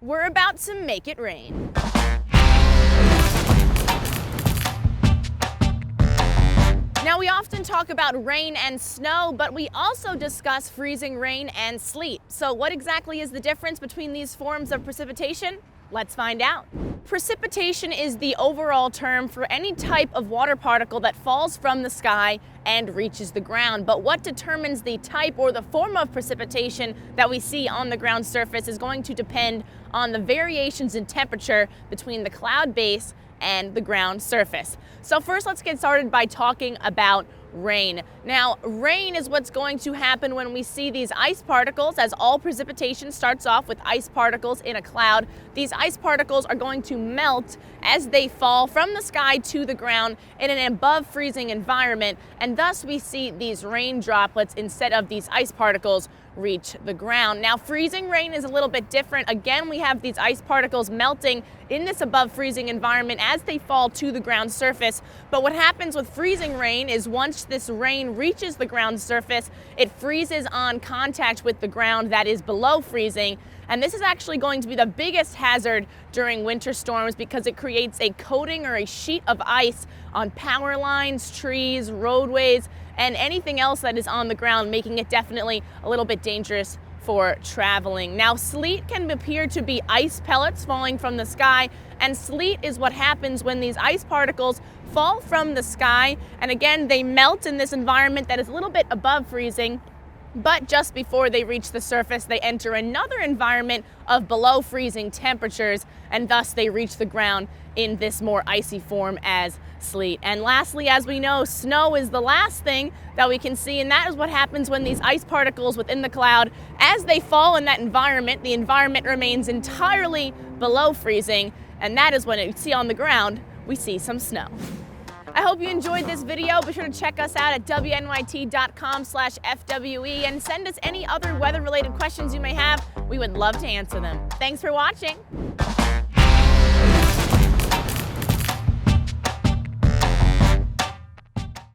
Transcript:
We're about to make it rain. Now, we often talk about rain and snow, but we also discuss freezing rain and sleet. So what exactly is the difference between these forms of precipitation? Let's find out. Precipitation is the overall term for any type of water particle that falls from the sky and reaches the ground. But what determines the type or the form of precipitation that we see on the ground surface is going to depend on the variations in temperature between the cloud base and the ground surface. So first, let's get started by talking about rain. Now, rain is what's going to happen when we see these ice particles. As all precipitation starts off with ice particles in a cloud, these ice particles are going to melt as they fall from the sky to the ground in an above freezing environment, and thus we see these rain droplets instead of these ice particles reach the ground. Now, freezing rain is a little bit different. Again, we have these ice particles melting in this above freezing environment as they fall to the ground surface. But what happens with freezing rain is once this rain reaches the ground surface, it freezes on contact with the ground that is below freezing. And this is actually going to be the biggest hazard during winter storms because it creates a coating or a sheet of ice on power lines, trees, roadways, and anything else that is on the ground, making it definitely a little bit dangerous for traveling. Now, sleet can appear to be ice pellets falling from the sky, and sleet is what happens when these ice particles fall from the sky, and again, they melt in this environment that is a little bit above freezing. But just before they reach the surface, they enter another environment of below freezing temperatures, and thus they reach the ground in this more icy form as sleet. And lastly, as we know, snow is the last thing that we can see, and that is what happens when these ice particles within the cloud, as they fall in that environment, the environment remains entirely below freezing, and that is when you see on the ground, we see some snow. I hope you enjoyed this video. Be sure to check us out at wnyt.com/FWE and send us any other weather-related questions you may have. We would love to answer them. Thanks for watching.